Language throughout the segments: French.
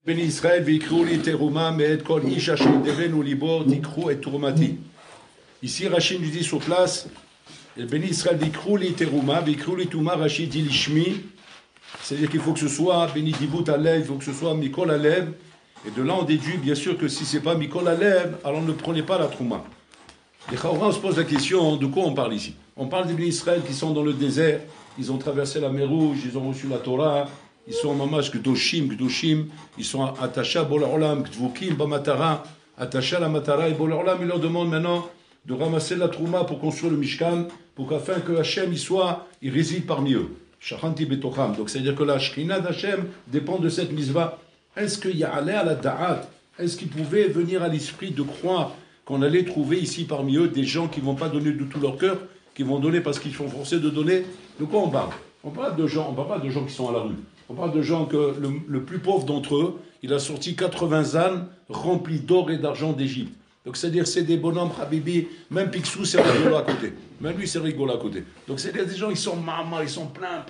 Ben Israël, v'ikru li teruma, me'et kol ish asher devenu libo, tikru et turumati. Ici, Rachid nous dit sur place, Ben Israël, v'ikru li teruma, v'ikru li tuma, Rachid dit lishmi, c'est-à-dire qu'il faut que ce soit Beni Dibout Alev, il faut que ce soit Mikol Alev, et de là on déduit bien sûr que si c'est pas Mikol Alev, alors ne prenez pas la Trouma. Les Chaoura, on se pose la question, de quoi on parle ici? On parle des Ben Israël qui sont dans le désert, ils ont traversé la mer Rouge, ils ont reçu la Torah, ils sont en mamash Kedoshim, ils sont attachés à Bolarlam, Kdvukim, Bamatara, attachés à la Matara, et Bolarlam, il leur demande maintenant de ramasser la Trouma pour construire le Mishkan, pour qu'afin que Hachem il réside parmi eux. Shachanti betocham. Donc c'est-à-dire que la Shrina d'Hachem dépend de cette misva. Est-ce qu'il y a allé à la da'at? Est-ce qu'il pouvait venir à l'esprit de croire qu'on allait trouver ici parmi eux des gens qui ne vont pas donner de tout leur cœur, qui vont donner parce qu'ils sont forcés de donner? De quoi on parle? On parle de gens, on parle pas de gens qui sont à la rue. On parle de gens que le plus pauvre d'entre eux, il a sorti 80 ânes remplis d'or et d'argent d'Égypte. Donc c'est-à-dire c'est des bonhommes, Habibi, même Picsou c'est rigolo à côté. Même lui c'est rigolo à côté. Donc c'est-à-dire des gens, ils sont mamas, ils sont plein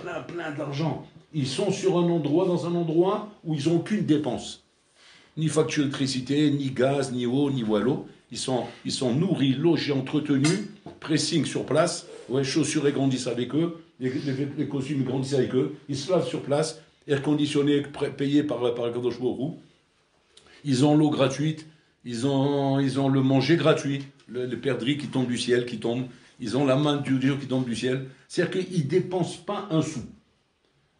d'argent. Ils sont sur un endroit, dans un endroit où ils n'ont aucune dépense. Ni facture d'électricité, ni gaz, ni eau, ni voileau. Ils sont nourris, logés, entretenus, pressing sur place, ouais, chaussures grandissent avec eux, les costumes grandissent avec eux, ils se lavent sur place, air conditionné, payé par Kadosh Baruch Hu. Ils ont l'eau gratuite, ils ont le manger gratuit, le perdrix qui tombe du ciel, qui tombe, ils ont la main du Dieu qui tombe du ciel, c'est-à-dire qu'ils ne dépensent pas un sou.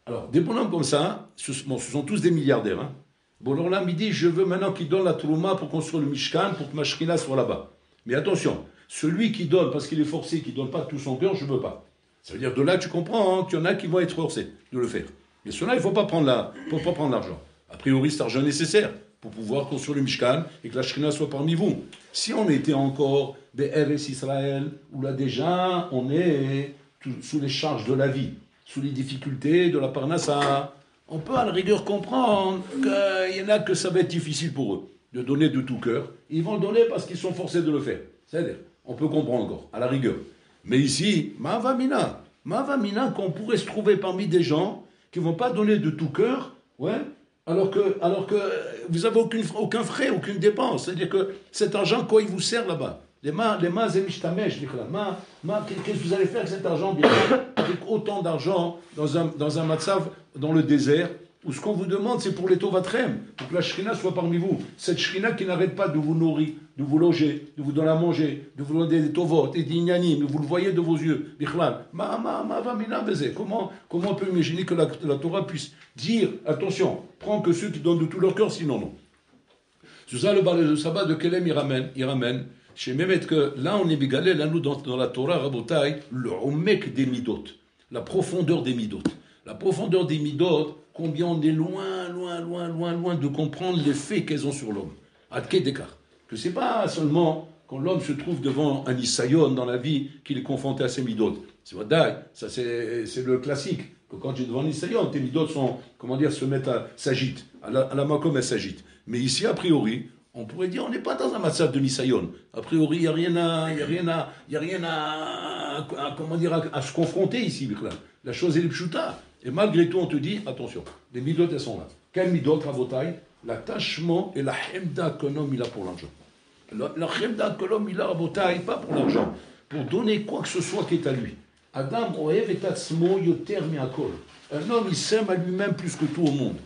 Alors, des bonhommes comme ça, ce sont tous des milliardaires, hein. Bon, alors là, il dit, je veux maintenant qu'il donne la Trouma pour construire le Mishkan, pour que ma Shrina soit là-bas. Mais attention, celui qui donne parce qu'il est forcé, qui ne donne pas tout son cœur, je ne veux pas. Ça veut dire, de là, tu comprends, hein, qu'il y en a qui vont être forcés de le faire. Mais cela, il ne faut pas prendre l'argent. A priori, c'est l'argent nécessaire pour pouvoir construire le Mishkan et que la Shrina soit parmi vous. Si on était encore des Eretz Israël, où là déjà, on est sous les charges de la vie, sous les difficultés de la Parnassa, on peut à la rigueur comprendre qu'il y en a que ça va être difficile pour eux de donner de tout cœur. Ils vont le donner parce qu'ils sont forcés de le faire. C'est-à-dire, on peut comprendre encore, à la rigueur. Mais ici, Ma'avamina qu'on pourrait se trouver parmi des gens qui ne vont pas donner de tout cœur, ouais, alors que vous n'avez aucun frais, aucune dépense. C'est-à-dire que cet argent, quoi, il vous sert là-bas? Les mains, qu'est-ce que vous allez faire avec cet argent bien, avec autant d'argent dans un matzav, dans le désert, où ce qu'on vous demande, c'est pour les tovatrem, pour que la shrina soit parmi vous. Cette shrina qui n'arrête pas de vous nourrir, de vous loger, de vous donner à manger, de vous donner des tovot et des ignanim, vous le voyez de vos yeux. Comment on peut imaginer que la Torah puisse dire, attention, prends que ceux qui donnent de tout leur cœur, sinon non. C'est ça le balai de sabbat de Kelem, il ramène. Je sais même être que là, on est bégalé, là, nous, dans la Torah, Rabotai, le omek des midot, la profondeur des midot. La profondeur des midot, combien on est loin de comprendre l'effet qu'elles ont sur l'homme. Adke d'écart. Que c'est pas seulement quand l'homme se trouve devant un isayon dans la vie qu'il est confronté à ses midot. C'est vrai, ça c'est le classique. Que quand tu es devant un isayon, tes midot sont, s'agitent. À la makom, elles s'agitent. Mais ici, a priori, on pourrait dire, on n'est pas dans un matzav de Nisayon. A priori, il n'y a rien à se confronter ici. La chose est le pshuta. Et malgré tout, on te dit, attention, les midot, elles sont là. Quel midot, Ravotai? L'attachement et la chemda qu'un homme il a pour l'argent. La chemda que l'homme il a, Ravotai, pas pour l'argent. Pour donner quoi que ce soit qui est à lui. Adam, oev et tatsmo yoter miakol. Un homme, il s'aime à lui-même plus que tout au monde.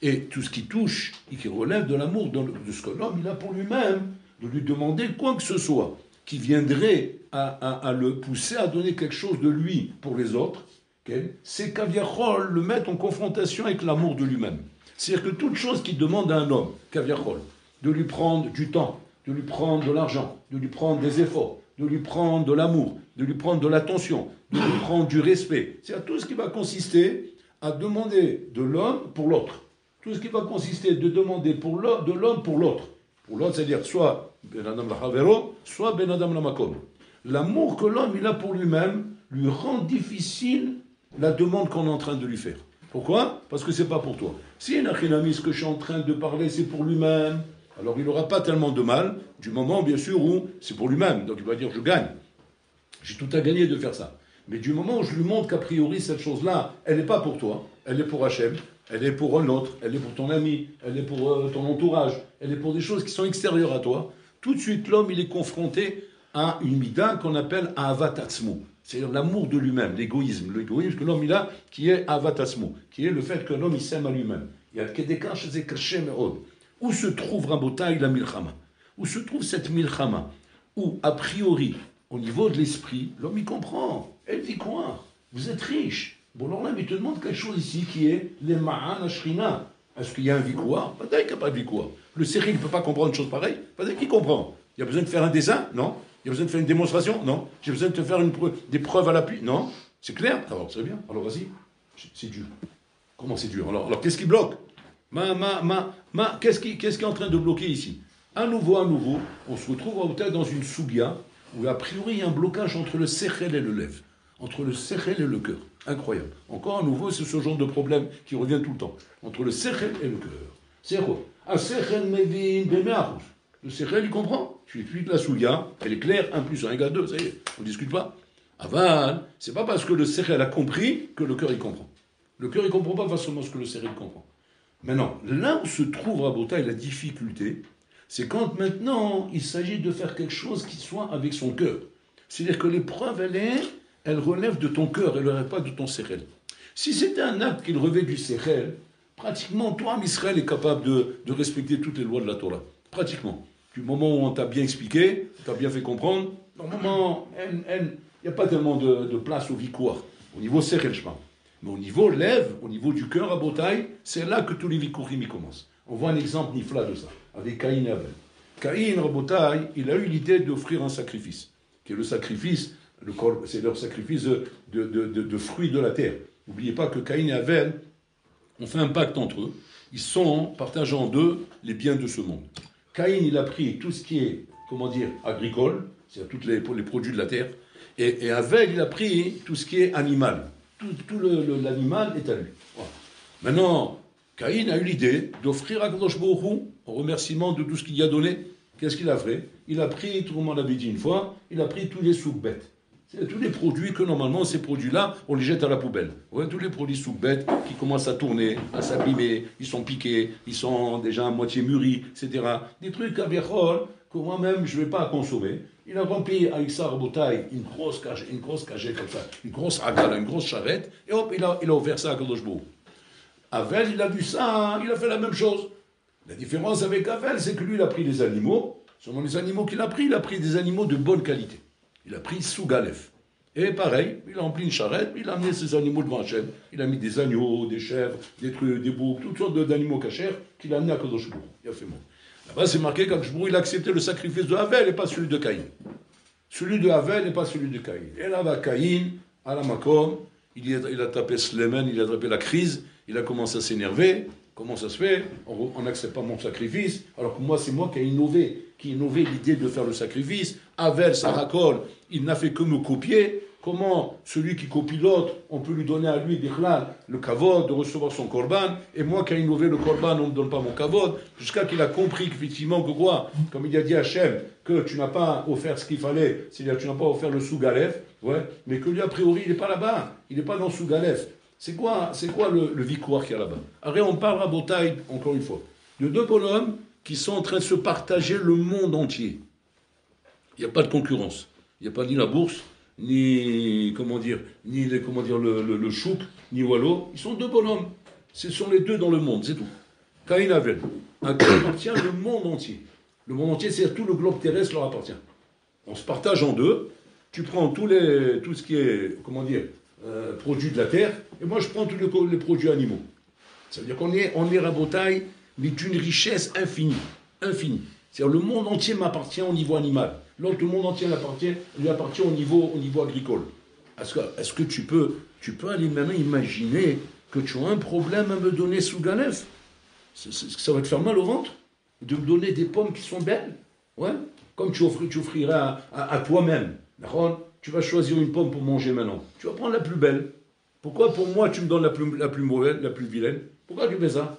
Et tout ce qui touche et qui relève de l'amour de ce que l'homme il a pour lui-même, de lui demander quoi que ce soit qui viendrait à le pousser à donner quelque chose de lui pour les autres, okay, c'est kaviachol le mettre en confrontation avec l'amour de lui-même. C'est-à-dire que toute chose qui demande à un homme, kaviachol, de lui prendre du temps, de lui prendre de l'argent, de lui prendre des efforts, de lui prendre de l'amour, de lui prendre de l'attention, de lui prendre du respect, c'est-à-dire tout ce qui va consister à demander de l'homme pour l'autre. Tout ce qui va consister de demander de l'homme pour l'autre. Pour l'autre, c'est-à-dire soit Ben Adam la Havero, soit Ben Adam la Makom. L'amour que l'homme il a pour lui-même lui rend difficile la demande qu'on est en train de lui faire. Pourquoi? Parce que c'est pas pour toi. Si un achinami, ce que je suis en train de parler, c'est pour lui-même, alors il n'aura pas tellement de mal, du moment, bien sûr, où c'est pour lui-même. Donc il va dire, je gagne. J'ai tout à gagner de faire ça. Mais du moment où je lui montre qu'a priori, cette chose-là, elle n'est pas pour toi, elle est pour Hachem, elle est pour un autre, elle est pour ton ami, elle est pour ton entourage, elle est pour des choses qui sont extérieures à toi, tout de suite l'homme il est confronté à une mida qu'on appelle ahavat atzmo, c'est-à-dire l'amour de lui-même, l'égoïsme que l'homme il a, qui est ahavat atzmo, qui est le fait que l'homme il s'aime à lui-même. Il y a kedekar chez Kashem Meod. Où se trouve Rabotai la milchama? Où se trouve cette milchama? Où, a priori, au niveau de l'esprit, l'homme il comprend. Elle dit quoi? Vous êtes riche. Bon, alors là, il te demande quelque chose ici qui est les ma'an ashrina. Est-ce qu'il y a un vikouar? Pas d'ailleurs qu'il n'y a pas de vikouar. Le série ne peut pas comprendre une chose pareille. Pas d'ailleurs qu'il comprend. Il y a besoin de faire un dessin? Non. Il y a besoin de faire une démonstration? Non. J'ai besoin de te faire des preuves à l'appui? Non. C'est clair? Alors, c'est bien. Alors, vas-y. C'est dur. Comment c'est dur? Alors qu'est-ce qui bloque? Qu'est-ce qui est en train de bloquer ici? À nouveau, on se retrouve peut-être dans une soubia où a priori il y a un blocage entre le sechel et le lève, entre le sechel et le cœur. Incroyable. Encore à nouveau, c'est ce genre de problème qui revient tout le temps. Entre le sechel et le cœur. C'est quoi? Un sechel mevin bemeachus. Le sechel, il comprend. Tu expliques la soubia, elle est claire, 1 plus 1 égale 2, ça y est, on ne discute pas. Aval, c'est pas parce que le sechel a compris que le cœur il comprend. Le cœur il comprend pas forcément ce que le sechel comprend. Maintenant, là où se trouve Rabotai la difficulté, c'est quand maintenant il s'agit de faire quelque chose qui soit avec son cœur. C'est-à-dire que l'épreuve, elle relève de ton cœur, elle ne relève pas de ton sechel. Si c'était un acte qui relevait du sechel, pratiquement, toi, Israël est capable de respecter toutes les lois de la Torah. Pratiquement. Du moment où on t'a bien expliqué, on t'a bien fait comprendre, normalement, il n'y a pas tellement de place au vikouar. Au niveau sechel, je parle. Mais au niveau lève, au niveau du cœur à Botaï, c'est là que tous les vikourim commencent. On voit un exemple nifla de ça, avec Caïn et Abel. Caïn, Rabotai, il a eu l'idée d'offrir un sacrifice, qui est le sacrifice, c'est leur sacrifice de fruits de la terre. N'oubliez pas que Caïn et Abel ont fait un pacte entre eux, ils sont partageant en deux les biens de ce monde. Caïn, il a pris tout ce qui est, agricole, c'est-à-dire tous les produits de la terre, et Abel, il a pris tout ce qui est animal. Tout l'animal est à lui. Voilà. Maintenant, Caïn a eu l'idée d'offrir à Kadosh Baruch Hu, en remerciement de tout ce qu'il y a donné. Qu'est-ce qu'il a fait? Il a pris, tout le monde l'avait dit une fois, il a pris tous les souk-bêtes. C'est tous les produits que normalement, ces produits-là, on les jette à la poubelle. Ouais, tous les produits souk-bêtes qui commencent à tourner, à s'abîmer, ils sont piqués, ils sont déjà à moitié mûris, etc. Des trucs à Biachol que moi-même, je ne vais pas consommer. Il a rempli avec ça, Rabotai, une grosse cagette comme ça, une grosse agala, une grosse charrette, et hop, il a offert ça à Kadosh Baruch Hu. Avel, il a vu ça, il a fait la même chose. La différence avec Avel, c'est que lui, il a pris des animaux, selon les animaux qu'il a pris des animaux de bonne qualité. Il a pris Sougalef. Et pareil, il a rempli une charrette, il a amené ses animaux devant Hachem. Il a mis des agneaux, des chèvres, des trucs, des boucs, toutes sortes d'animaux cachers qu'il a amené à Kadosh Baruch Hu. Il a fait bon. Là-bas, c'est marqué qu'Akadosh Baruch Hu, il a accepté le sacrifice de Havel et pas celui de Caïn. Celui de Havel et pas celui de Caïn. Et là-bas, Caïn, à la Makom, il a tapé Slemen, il a tapé la crise, il a commencé à s'énerver. Comment ça se fait? On n'accepte pas mon sacrifice, alors que moi, c'est moi qui ai innové l'idée de faire le sacrifice. Havel, Sarakol, il n'a fait que me copier. Comment celui qui copie l'autre, on peut lui donner à lui, Bichlal, le kavod, de recevoir son korban, et moi qui ai innové le korban, on ne me donne pas mon kavod, jusqu'à qu'il a compris qu'effectivement, que quoi, comme il a dit à Hachem, que tu n'as pas offert ce qu'il fallait, c'est-à-dire que tu n'as pas offert le Sougalef, ouais, mais que lui, a priori, il n'est pas là-bas, il n'est pas dans Sougalef. C'est quoi le vikouar qu'il y a là-bas? Après, on parle à Botaï, encore une fois, de deux bonhommes qui sont en train de se partager le monde entier. Il n'y a pas de concurrence. Il n'y a pas ni la bourse, ni le chouk, ni Wallo. Ils sont deux bonhommes. Ce sont les deux dans le monde, c'est tout. Caïn et Abel. À qui appartient le monde entier. Le monde entier, c'est tout le globe terrestre leur appartient. On se partage en deux. Tu prends tout ce qui est, produit de la terre, et moi je prends tous les produits animaux. Ça veut dire qu'on est Rabotai, mais d'une richesse infinie. C'est-à-dire le monde entier m'appartient au niveau animal. L'autre, le monde entier lui appartient au niveau agricole. Est-ce que tu peux aller maintenant imaginer que tu as un problème à me donner sous Galef? Ça va te faire mal au ventre de me donner des pommes qui sont belles, ouais, comme tu offriras à toi-même. Tu vas choisir une pomme pour manger maintenant. Tu vas prendre la plus belle. Pourquoi pour moi tu me donnes la plus mauvaise, la plus vilaine? Pourquoi tu fais ça?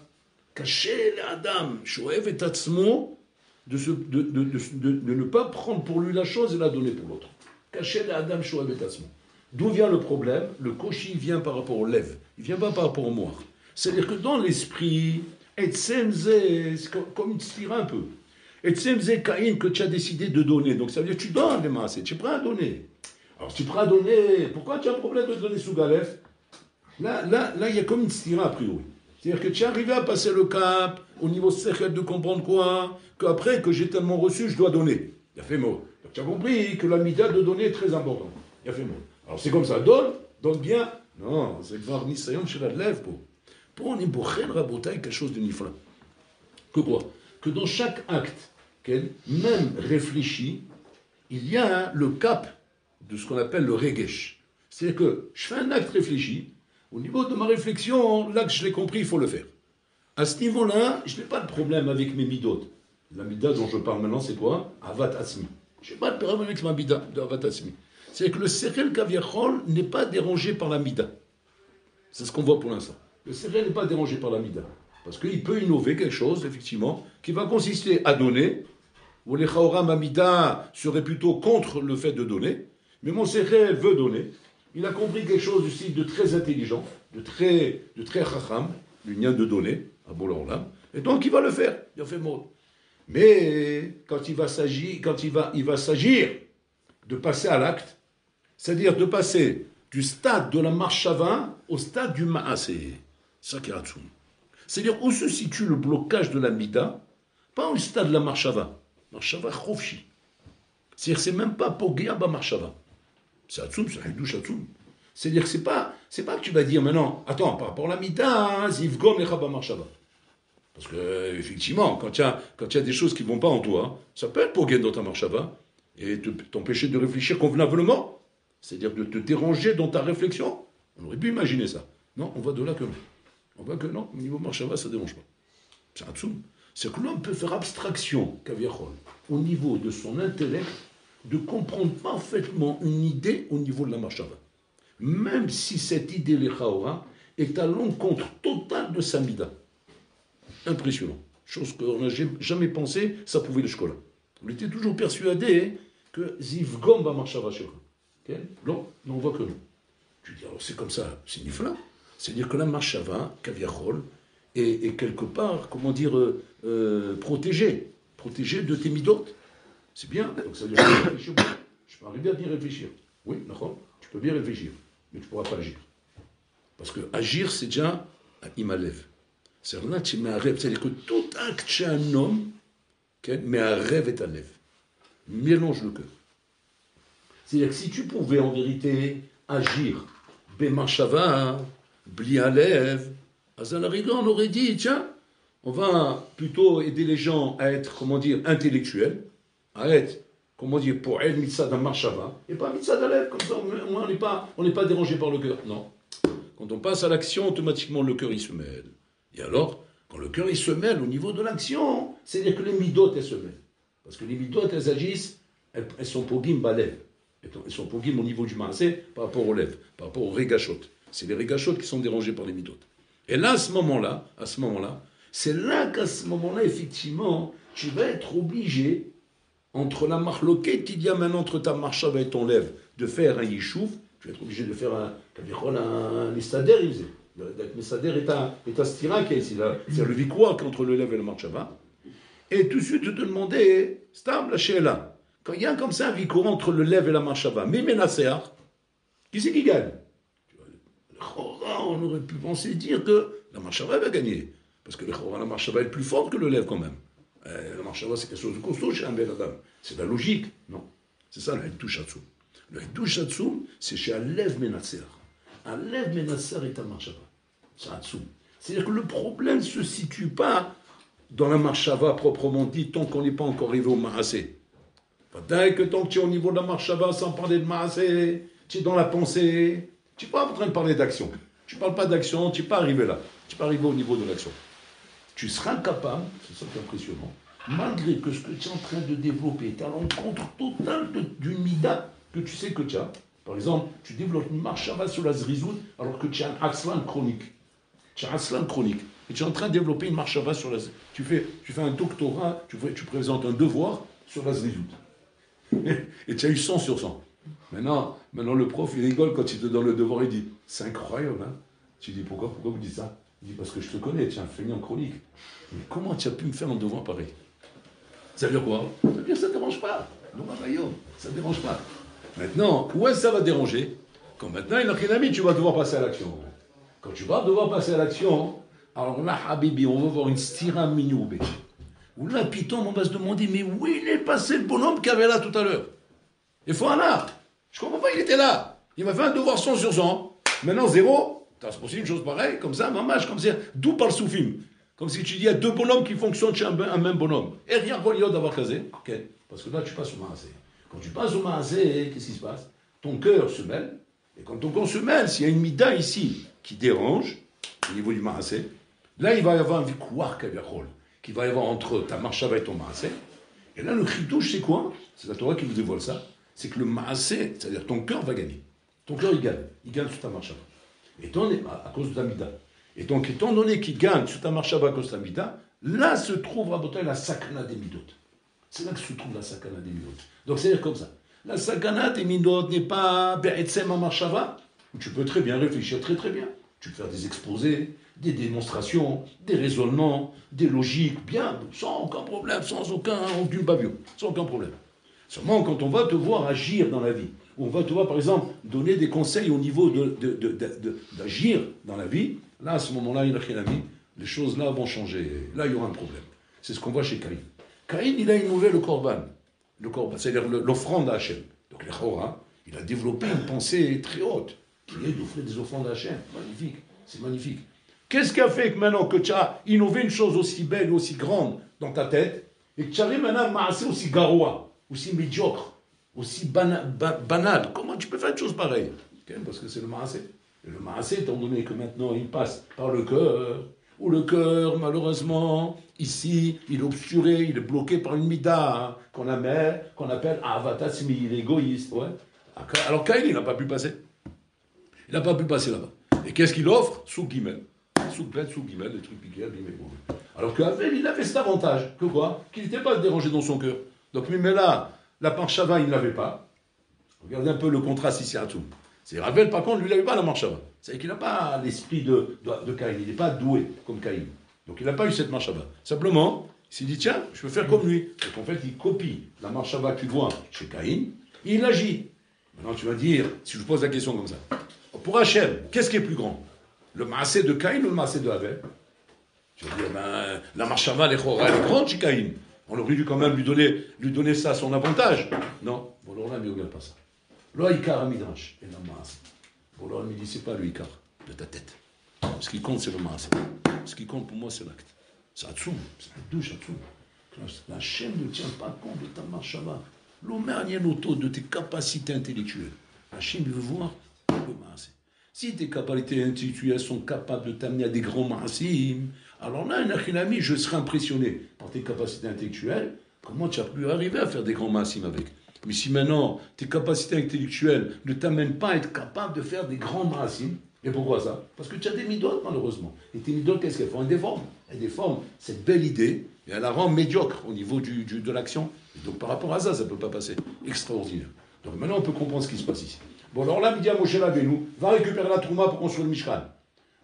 Cacher l'Adam, Shoev et Tatsmo, de ne pas prendre pour lui la chose et la donner pour l'autre. Cacher l'Adam, Shoev et Tatsmo. D'où vient le problème? Le koshi vient par rapport au lève. Il ne vient pas par rapport au moire. C'est-à-dire que dans l'esprit, c'est comme une stira un peu. C'est Caïn que tu as décidé de donner. Donc ça veut dire que tu donnes les masses, tu es prêt à donner. Alors si tu es prêt à donner, pourquoi tu as un problème de donner sous Galef? Là, il y a comme une stira a priori. C'est-à-dire que tu es arrivé à passer le cap au niveau sérieux de comprendre quoi? Qu'après que j'ai tellement reçu, je dois donner. Il a fait mot. Donc tu as compris que la mida de donner est très importante. Il a fait mot. Alors c'est comme ça, donne bien. Non, c'est voir Nisayon chez la lèvre pour on est bochen rabotaille quelque chose de nifla. Que quoi? Que dans chaque acte, même réfléchi, il y a le cap de ce qu'on appelle le regesh. C'est-à-dire que je fais un acte réfléchi, au niveau de ma réflexion, là que je l'ai compris, il faut le faire. À ce niveau-là, je n'ai pas de problème avec mes midot. La mida dont je parle maintenant, c'est quoi? Avat Asmi. Je n'ai pas de problème avec ma mida de Avat Asmi. C'est que le Sechel Kaviachol n'est pas dérangé par la mida. C'est ce qu'on voit pour l'instant. Le Sechel n'est pas dérangé par la mida. Parce qu'il peut innover quelque chose, effectivement, qui va consister à donner. Ou les Chaora Mamida serait plutôt contre le fait de donner. Mais mon Sechel veut donner. Il a compris quelque chose aussi de très intelligent, de très chacham, l'union de donner, à Bola. Et donc il va le faire. Il a fait mot. Mais quand il va s'agir de passer à l'acte, c'est-à-dire de passer du stade de la marshava au stade du ma'aseh. Ça qui est Hatsoum. C'est-à-dire où se situe le blocage de la mida, pas au stade de la marshava. Marshava chofshi. C'est-à-dire c'est même pas pogea ba marshava. C'est Hatsoum, c'est Hidouch Hatsoum. C'est-à-dire que c'est pas que tu vas dire maintenant, attends, par rapport à la mida, zivgom lecha ba marshava. Parce que, effectivement, quand il y a des choses qui ne vont pas en toi, ça peut être pogea dans ta marshava et t'empêcher de réfléchir convenablement. C'est-à-dire de te déranger dans ta réflexion. On aurait pu imaginer ça. Non, on va de là que non. On voit que non, au niveau marshava, ça ne dérange pas. C'est Hatsoum. C'est que l'homme peut faire abstraction, kaviachol, au niveau de son intellect, de comprendre parfaitement une idée au niveau de la marshava. Même si cette idée, l'echaora, est à l'encontre totale de sa mida. Impressionnant. Chose qu'on n'a jamais pensé, ça pouvait le chocolat. On était toujours persuadé que zivgom va marshava shira. Okay? Non, on voit que non. Tu dis, alors c'est comme ça, c'est nifla. C'est-à-dire que la marshava, kaviachol, est quelque part, comment dire, protégée de tes midot. C'est bien, donc ça veut dire que je peux réfléchir. Je peux arriver à bien réfléchir. Oui, d'accord, tu peux bien réfléchir, mais tu ne pourras pas agir. Parce que agir, c'est déjà un imalev. C'est-à-dire là, tu mets un rêve. C'est-à-dire que tout acte chez un homme, met un rêve et un lève. Mélange le cœur. C'est-à-dire que si tu pouvais en vérité agir, b'machava, bli alev, à la rigueur, on aurait dit, tiens, on va plutôt aider les gens à être, comment dire, intellectuels, à être, comment dire, pour elle, mitzad machava, et pas mitzad alev, comme ça, on n'est pas dérangé par le cœur. Non. Quand on passe à l'action, automatiquement, le cœur, il se mêle. Et alors, quand le cœur, il se mêle au niveau de l'action, c'est-à-dire que les midot, elles se mêlent. Parce que les midot, elles agissent, elles sont pogim balev. Elles sont pogim au niveau du maasé par rapport aux lèvres, par rapport aux régachot. C'est les régachot qui sont dérangés par les midot. Et là, à ce moment-là, c'est là qu'à ce moment-là, effectivement, tu vas être obligé, entre la marloquette qu'il y a maintenant entre ta marchava et ton lèvre, de faire un yishuv, tu vas être obligé de faire un estader, il disait. Messader est un stira qui est ici, c'est le vikouak entre le lèvre et le marchava. Et tout de suite, je te demandais, stam la sheela, quand il y a comme ça un vikouak entre le lèvre et la marchava, mais menacer, qui c'est qui gagne? On aurait pu penser dire que la marchava va gagner. Parce que la marchava est plus forte que le lèvre quand même. La marchava, c'est quelque chose de costaud chez un ben adam. C'est la logique. Non. C'est ça le Hidouch Hatsoum. Le Hidouch Hatsoum, c'est chez un lèvre menasser. Un lèvre menasser est un marchava. C'est Hatsoum. C'est-à-dire que le problème ne se situe pas dans la marchava proprement dit, tant qu'on n'est pas encore arrivé au maasé. Dès que tant que tu es au niveau de la marchava, sans parler de maasé, tu es dans la pensée. Tu n'es pas en train de parler d'action. Tu ne parles pas d'action, tu n'es pas arrivé là. Tu n'es pas arrivé au niveau de l'action. Tu seras capable, c'est ça qui est impressionnant, malgré que ce que tu es en train de développer est à l'encontre totale d'une mida que tu sais que tu as. Par exemple, tu développes une marchava sur la zrizout alors que tu as un aslan chronique. Tu as un aslan chronique. Et tu es en train de développer une marchava sur la zrizout. Tu fais un doctorat, tu présentes un devoir sur la zrizout. Et tu as eu 100 sur 100. Maintenant, le prof, il rigole quand il te donne le devoir, il dit, c'est incroyable, hein. Tu dis, pourquoi vous dites ça? Il dit, parce que je te connais, tu es un feignant chronique. Mais comment tu as pu me faire un devoir pareil? Ça veut dire quoi? Ça veut dire que ça ne dérange pas. Non, ça ne dérange pas. Maintenant, où est-ce que ça va déranger? Quand maintenant, il a qu'un ami, tu vas devoir passer à l'action. Quand tu vas devoir passer à l'action, alors là, Habibi, on va voir une stira minyoubé. Où là, Python, on va se demander, mais où il est passé le bonhomme qu'il y avait là tout à l'heure? Il faut un art. Je comprends pas, il était là. Il m'a fait un devoir 100 sur 100. Maintenant, 0. C'est possible une chose pareille, comme ça, mamage, comme ça. D'où parle Soufim? Comme si tu dis, il y a deux bonhommes qui fonctionnent chez un même bonhomme. Et rien relié d'avoir casé. Ok. Parce que là, tu passes au maasé. Quand tu passes au maasé, qu'est-ce qui se passe? Ton cœur se mêle. Et quand ton cœur se mêle, s'il y a une mida ici qui dérange, au niveau du maasé, là, il va y avoir un vikouar kaviachol, qui va y avoir entre ta marchava et ton maasé. Et là, le chidouche, c'est quoi? C'est la Torah qui nous dévoile ça. C'est que le maasé, c'est-à-dire ton cœur va gagner. Ton cœur, il gagne sur ta marchava. Et à cause de ta mida. Et donc, étant donné qu'il gagne sur ta marchava à cause de ta mida, là se trouve, Rabotai, la sakana des midot. C'est là que se trouve la sakana des midot. Donc, c'est-à-dire comme ça. La sakana des midot n'est pas be'etzem à marchava, où tu peux très bien réfléchir, très très bien. Tu peux faire des exposés, des démonstrations, des raisonnements, des logiques, bien, sans aucun problème, sans aucune bavure, sans aucun problème. Seulement, quand on va te voir agir dans la vie, on va te voir, par exemple, donner des conseils au niveau d'agir dans la vie, là, à ce moment-là, les choses là vont changer. Là, il y aura un problème. C'est ce qu'on voit chez Caïn. Caïn, il a innové le korban, c'est-à-dire l'offrande à Hachem. Donc, il a développé une pensée très haute, qui est d'offrir des offrandes à Hachem. Magnifique, c'est magnifique. Qu'est-ce qui a fait que maintenant que tu as innové une chose aussi belle, aussi grande dans ta tête, et que tu arrives maintenant à masser aussi garoua, aussi médiocre, aussi banal? Comment tu peux faire une chose pareille? Parce que c'est le maasé. Et le maasé, étant donné que maintenant il passe par le cœur, ou le cœur, malheureusement, ici, il est obsturé, il est bloqué par une mida qu'on appelle avatasmi, il est égoïste. Ouais. Alors Caïn, il n'a pas pu passer. Il n'a pas pu passer là-bas. Et qu'est-ce qu'il offre? Sous guillemets, des trucs piqués, alors qu'Avel, il avait cet avantage. Que quoi? Qu'il n'était pas dérangé dans son cœur. Donc, mais là, la marchava, il ne l'avait pas. Regardez un peu le contraste ici à tout. C'est Ravel, par contre, lui, il n'avait pas la marchava. C'est-à-dire qu'il n'a pas l'esprit de Caïn. Il n'est pas doué comme Caïn. Donc, il n'a pas eu cette marchava. Simplement, il s'est dit, tiens, je peux faire comme lui. Donc, en fait, il copie la marchava que tu vois chez Caïn, et il agit. Maintenant, tu vas dire, si je pose la question comme ça, pour Hachem, qu'est-ce qui est plus grand? Le maasé de Caïn ou le maasé de Havel? Tu vas dire, la marchava, elle est grande chez Caïn. On aurait dû quand même lui donner ça à son avantage. Non, bon, alors là, il ne regarde pas ça. Là, Ikar à Midrash, et la maasé. Bon, alors, il me dit, c'est pas le Ikar de ta tête. Ce qui compte, c'est le maasé. Ce qui compte pour moi, c'est l'acte. C'est Hatsum, c'est la douche Hatsum. La chaîne ne tient pas compte de ta marchava. L'omerniel auto de tes capacités intellectuelles. La chaîne veut voir le maasé. Si tes capacités intellectuelles sont capables de t'amener à des grands maasim, alors là, ami, je serai impressionné par tes capacités intellectuelles. Comment tu as pu arriver à faire des grands maasim avec? Mais si maintenant, tes capacités intellectuelles ne t'amènent pas à être capable de faire des grands maasim, et pourquoi ça? Parce que tu as des midotes, malheureusement. Et tes midotes, qu'est-ce qu'elles font? Elles déforment. Elles déforment cette belle idée, et elle la rend médiocre au niveau de l'action. Et donc par rapport à ça, ça ne peut pas passer. Extraordinaire. Donc maintenant, on peut comprendre ce qui se passe ici. Bon, alors là, il dit à Moshe Rabbeinu, va récupérer la trouma pour construire le Mishkan.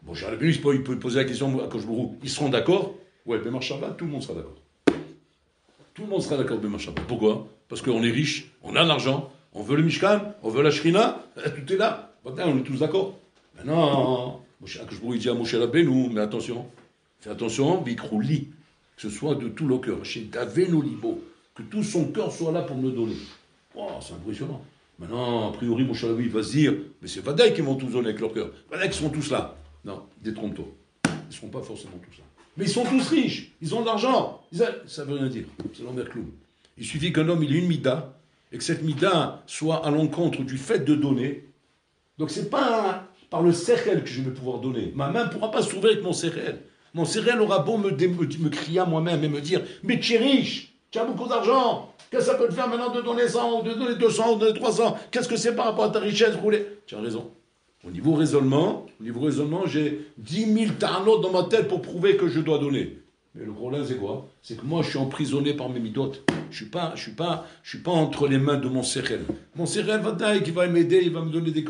Moshe Rabbeinu, il peut poser la question à Koshbourou, ils seront d'accord? Ouais, Bemar Shabbat, tout le monde sera d'accord. Tout le monde sera d'accord, Bemar Shabbat. Pourquoi? Parce qu'on est riche, on a l'argent, on veut le Mishkan, on veut la Shrina, tout est là. Maintenant, on est tous d'accord. Maintenant, Koshbourou, il dit à Moshe Rabbeinu, mais attention, fais attention, Bikrouli, que ce soit de tout le cœur, chez Daveno Libo, que tout son cœur soit là pour me le donner. Oh, c'est impressionnant. Maintenant, a priori, mon chalabi va se dire, mais c'est Vadaï qui vont tous donner avec leur cœur. Vadaï qui seront tous là. Non, détrompe-toi. Ils ne seront pas forcément tous là. Mais ils sont tous riches. Ils ont de l'argent. Ça veut rien dire. C'est l'envers-clown. Il suffit qu'un homme, il ait une mida, et que cette mida soit à l'encontre du fait de donner. Donc, c'est pas par le sérel que je vais pouvoir donner. Ma main ne pourra pas s'ouvrir avec mon sérel. Mon sérel aura beau me crier à moi-même et me dire, mais tu es riche, tu as beaucoup d'argent. Qu'est-ce que ça peut te faire maintenant de donner 100, ou de donner 200, ou de donner 300? Qu'est-ce que c'est par rapport à ta richesse roulée? Tu as raison. Au niveau raisonnement, j'ai 10 000 tarnotes dans ma tête pour prouver que je dois donner. Mais le problème, c'est quoi? C'est que moi, je suis emprisonné par mes midot. Je suis pas entre les mains de mon sechel. Mon sechel qui va m'aider, il va me donner des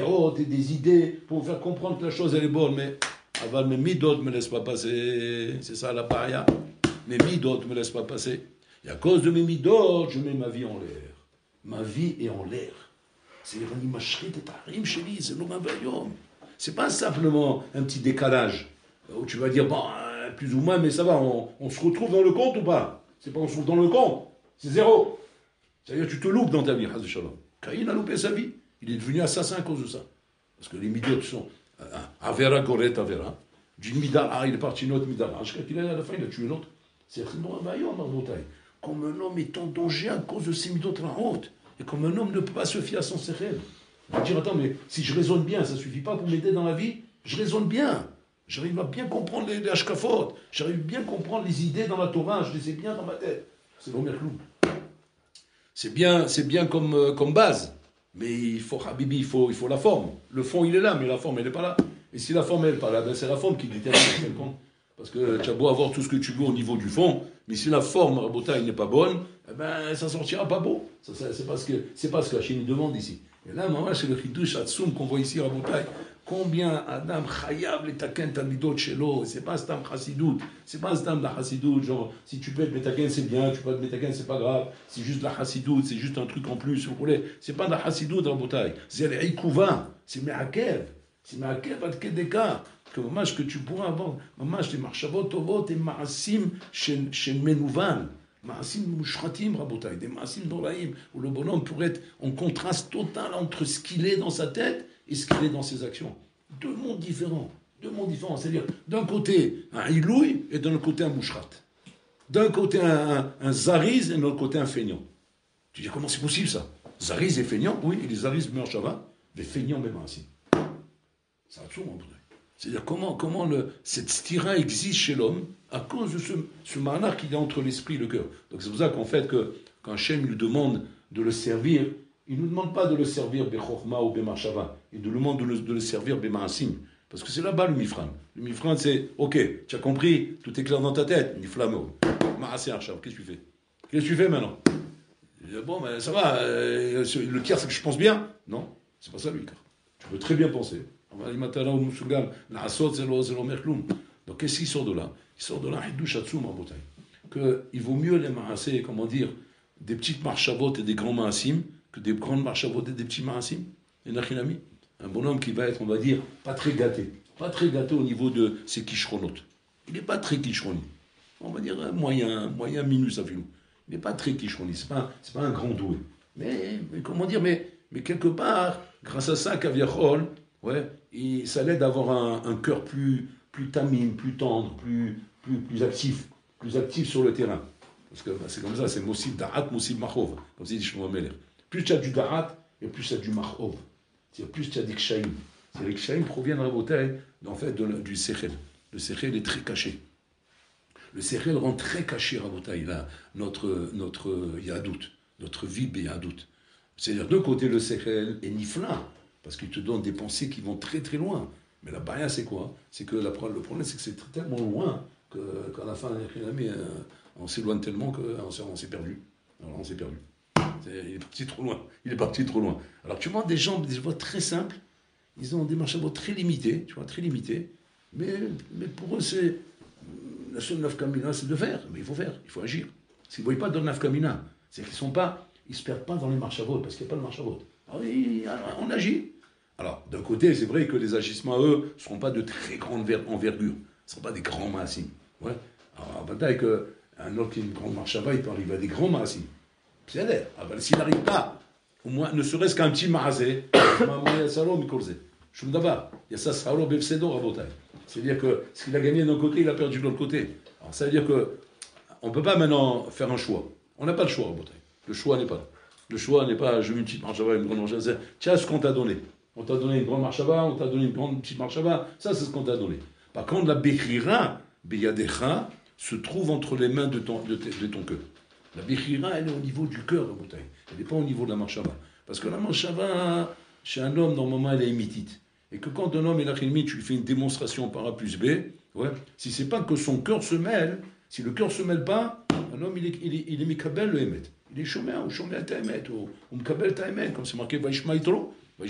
hôtes et des idées pour me faire comprendre que la chose, elle est bonne. Mais aval, mes midot me laissent pas passer. C'est ça la paria. Mes midot me laissent pas passer. Et à cause de mes midot, je mets ma vie en l'air. Ma vie est en l'air. C'est-à-dire, c'est pas simplement un petit décalage où tu vas dire, bon, plus ou moins, mais ça va, on se retrouve dans le compte ou pas? C'est pas on se retrouve dans le compte, c'est zéro. C'est-à-dire, tu te loupes dans ta vie, Haz Shalom. Caïn a loupé sa vie. Il est devenu assassin à cause de ça. Parce que les midot sont Avera, Goret, Avera. D'une mida, il est parti une autre mida. Jusqu'à qu'il à la fin, il a tué l'autre. C'est un vaillant dans le bataille. Comme un homme est en danger à cause de ses midot la honte. Et comme un homme ne peut pas se fier à son sechel. Il va dire, attends, mais si je raisonne bien, ça ne suffit pas pour m'aider dans la vie? Je raisonne bien. J'arrive à bien comprendre les hashkafot. J'arrive bien à comprendre les idées dans la Torah. Je les ai bien dans ma tête. C'est l'Omer Kloum. C'est bien comme base. Mais il faut, Habibi, il faut la forme. Le fond, il est là, mais la forme, elle n'est pas là. Et si la forme, elle n'est pas là, ben c'est la forme qui détermine. Parce que tu as beau avoir tout ce que tu veux au niveau du fond, mais si la forme, Rabotai, n'est pas bonne, eh ben, ça sortira pas beau. C'est pas ce que Hachem demande ici. Et là, maman, c'est le Chidush Hatsoum qu'on voit ici, Rabotai. Combien Adam Chayab les taken talmidot shelo, c'est pas Stam Chassidut, c'est pas Stam la Chassidut, genre si tu peux être Metaken c'est bien, tu peux être Metaken c'est pas grave, c'est juste la Chassidut, c'est juste un truc en plus, vous voulez, c'est pas de la Chassidut dans Rabotai, c'est l'Eikouva, c'est Me'akev ad Kedeka, que maman, que tu pourras avoir, maman, des marchavot tovot et maasim shen menouvan. Maasim mushratim, Rabotai, des maasim noraim, où le bonhomme pourrait être en contraste total entre ce qu'il est dans sa tête et ce qu'il est dans ses actions. Deux mondes différents. C'est-à-dire, d'un côté, un ilouï et d'un autre côté, un mouchrat. D'un côté, un zariz et de l'autre côté, un feignant. Tu dis, comment c'est possible ça? Zariz et feignant? Oui, et les zariz meurent shava, les feignants même ainsi. C'est absolument vrai. C'est-à-dire, comment cette stira existe chez l'homme à cause de ce manar qui est entre l'esprit et le cœur. Donc c'est pour ça qu'en fait, quand Hachem lui demande de le servir, il ne nous demande pas de le servir Bechorma ou Bemachava. Il nous demande de le servir Bemaasim. Parce que c'est là-bas le Mifran. Le Mifran, c'est ok, tu as compris, tout est clair dans ta tête. Miflamo. Maasé Archav, qu'est-ce que tu fais? Qu'est-ce que tu fais maintenant? Bon, ben ça va. Le tiers, c'est que je pense bien. Non, c'est pas ça le Ikar. Tu peux très bien penser. Donc qu'est-ce qui sort de là? Il sort de là, qu'il vaut mieux les Maasé, comment dire, des petites marchavot et des grands Maasim, que des grandes marchavot et des petits Maasim. Et Nachinami, un bonhomme qui va être, on va dire, pas très gâté au niveau de ses kishronotes. Il n'est pas très kishroni. On va dire moyen minus à filou. Il n'est pas très kishroni, c'est pas un grand doué. Mais comment dire, mais quelque part, grâce à ça, Kaviachol, ouais, ça l'aide à avoir un cœur plus tamim, plus tendre, plus actif sur le terrain. Parce que c'est comme ça, c'est Mossib Da'at, Mossib Machov, comme dit Shlomo Meler. Plus tu as du Da'at, et plus tu as du Machov. C'est-à-dire plus tu as des Kshaïm. Les Kshaïm proviennent en fait du Sechel. Le Sechel est très caché. Le Sechel rend très caché, Rabotai, là, notre Yadout, notre vie Yadout. C'est-à-dire, d'un côté, le Sechel est nifla, parce qu'il te donne des pensées qui vont très très loin. Mais la baïa, c'est quoi? C'est que le problème, c'est que c'est tellement loin qu'à la fin, on s'éloigne tellement qu'on s'est perdu. Alors on s'est perdu. Il est parti trop loin. Alors tu vois des gens très simples, ils ont des marchavot très limités, mais pour eux, c'est la seule nafkamina, c'est de faire. Mais il faut agir. S'ils ne voient pas dans le nafkamina, c'est qu'ils ne se perdent pas dans les marchavot, parce qu'il n'y a pas de marchavot. Alors on agit. Alors, d'un côté, c'est vrai que les agissements, eux, ne seront pas de très grande envergure. Ce ne seront pas des grands massim. Ouais. Alors, peut-être qu'un autre qui a une grande marchava, il peut arriver à des grands massim. C'est l'air. S'il n'arrive pas, au moins, ne serait-ce qu'un petit maazé, c'est-à-dire que ce qu'il a gagné d'un côté, il a perdu de l'autre côté. Alors, ça veut dire qu'on ne peut pas maintenant faire un choix. On n'a pas le choix, le choix n'est pas là. Le choix n'est pas, je veux une petite marchava, une grande marchava. Tiens, ce qu'on t'a donné. On t'a donné une grande marchava, on t'a donné une petite marchava. Ça, c'est ce qu'on t'a donné. Par contre, la bechira, beyadecha, se trouve entre les mains de ton cœur. La bechira, elle est au niveau du cœur, elle n'est pas au niveau de la marchava. Parce que la marchava, chez un homme, normalement, elle est émitite. Et que quand un homme est la tu lui fais une démonstration par A plus B, Ouais. Si c'est pas que son cœur se mêle, si le cœur se mêle pas, un homme il est mikabel le émet. Il est chômeur ou chômeur ta émet ou mikabel ta émet, comme c'est marqué Vaishma Yitro. Il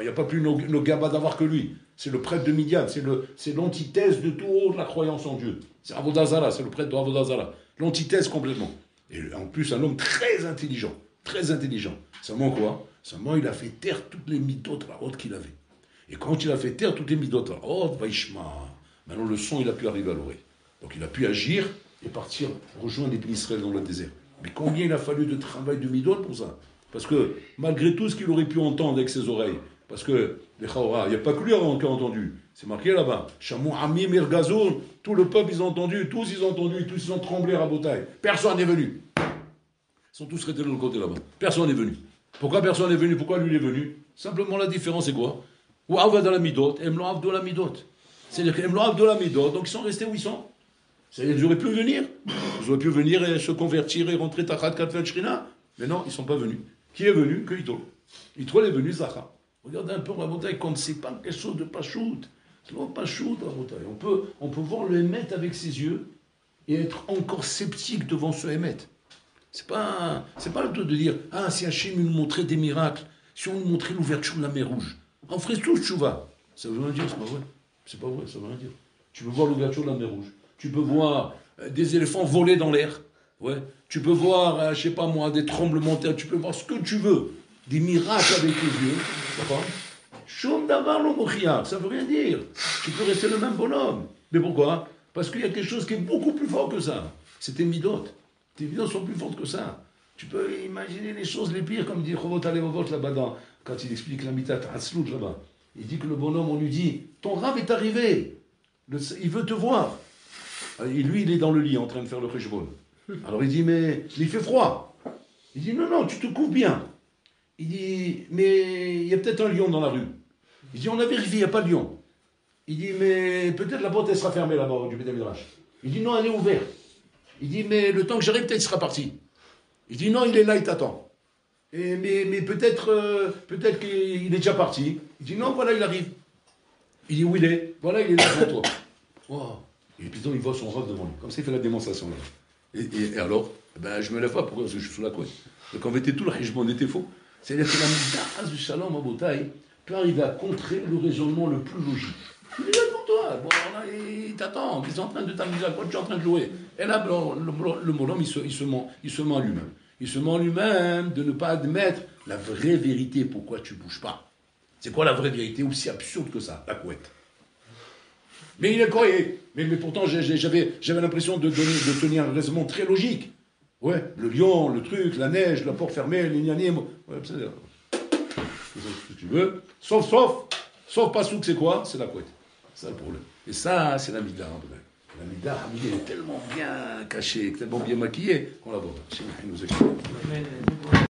n'y a pas plus nos gabas d'avoir que lui. C'est le prêtre de Midian, c'est l'antithèse de toute la croyance en Dieu. C'est Avodazara, c'est le prêtre de Avodazara. L'antithèse complètement. Et en plus, un homme très intelligent. Très intelligent. Seulement quoi? Seulement, il a fait taire toutes les midot ra'ot qu'il avait. Et quand il a fait taire toutes les midot ra'ot, Vaishma, maintenant le son, il a pu arriver à l'oreille. Donc il a pu agir et partir rejoindre les Israël dans le désert. Mais combien il a fallu de travail de midot pour ça? Parce que malgré tout ce qu'il aurait pu entendre avec ses oreilles, parce que les Chaora, il n'y a pas que lui qui a entendu. C'est marqué là-bas. Chamou Amim Irgazoun, tout le peuple, ils ont entendu, tous ils ont tremblé à Botaï. Personne n'est venu. Ils sont tous restés de l'autre côté là-bas. Personne n'est venu. Pourquoi personne n'est venu? Pourquoi lui il est venu? Simplement la différence c'est quoi? Ou Avad la Midot, Emlo Avdo la Midot. C'est-à-dire qu'Emlo Avdo la Midot, donc ils sont restés où ils sont. C'est-à-dire qu'ils auraient pu venir. Ils auraient pu venir et se convertir et rentrer Tachat Katvet Shrina. Mais non, ils ne sont pas venus. Qui est venu? Que Yitro. Yitro est venu, Zacha. Regardez un peu la bataille, quand c'est pas quelque chose de pachout. C'est pas pachout la bataille. On peut voir le Hémet avec ses yeux et être encore sceptique devant ce Hémet. C'est pas le tout de dire, ah, si Hachem nous montrait des miracles, si on nous montrait l'ouverture de la mer Rouge, on ferait tout tchouva. Ça veut rien dire, c'est pas vrai. C'est pas vrai, ça veut rien dire. Tu peux voir l'ouverture de la mer Rouge. Tu peux voir des éléphants voler dans l'air. Ouais. Tu peux voir, je sais pas moi, des tremblements de terre. Tu peux voir ce que tu veux. Des miracles avec les yeux. D'accord? Shom davar lo mochiach. Ça veut rien dire. Tu peux rester le même bonhomme. Mais pourquoi? Parce qu'il y a quelque chose qui est beaucoup plus fort que ça. C'est tes midot. Tes midot sont plus fortes que ça. Tu peux imaginer les choses les pires, comme dit Chovot Alevovot là-bas, quand il explique la mitat Hatzlut là-bas. Il dit que le bonhomme, on lui dit, ton rave est arrivé. Il veut te voir. Et lui, il est dans le lit en train de faire le cheshbon. Alors il dit, mais il fait froid. Il dit, non, tu te couvres bien. Il dit, mais il y a peut-être un lion dans la rue. Il dit, on a vérifié, il n'y a pas de lion. Il dit, mais peut-être la porte, elle sera fermée là-bas, du Beth Midrash. Il dit, non, elle est ouverte. Il dit, mais le temps que j'arrive, peut-être il sera parti. Il dit, non, il est là, il t'attend. Mais peut-être qu'il est déjà parti. Il dit, non, voilà, il arrive. Il dit, où il est? Voilà, il est là devant toi. Wow. Et puis il voit son rêve devant lui. Comme ça, il fait la démonstration là. Et alors, je me lève pas, pourquoi? Parce que je suis sous la couette. Donc en fait, tout le cheshbon était faux. C'est-à-dire que la mitzvah du shalom à Botaï peut arriver à contrer le raisonnement le plus logique. Il est là devant toi. Bon, là, il t'attend. Ils sont en train de t'amuser à quoi tu es en train de jouer. Et là, le bonhomme, il se ment lui-même. Il se ment lui-même de ne pas admettre la vraie vérité. Pourquoi tu ne bouges pas? C'est quoi la vraie vérité? Aussi absurde que ça, la couette. Mais il est croyé. Mais pourtant, j'avais l'impression de tenir un raisonnement très logique. Ouais, le lion, le truc, la neige, la porte fermée, les gnanim. Ouais, c'est ce que tu veux. Sauf pas souk, c'est quoi? C'est la couette. C'est ça le problème. Et ça, c'est la mida. La mida, elle est tellement bien cachée, tellement bien maquillée qu'on la voit. C'est nous explique.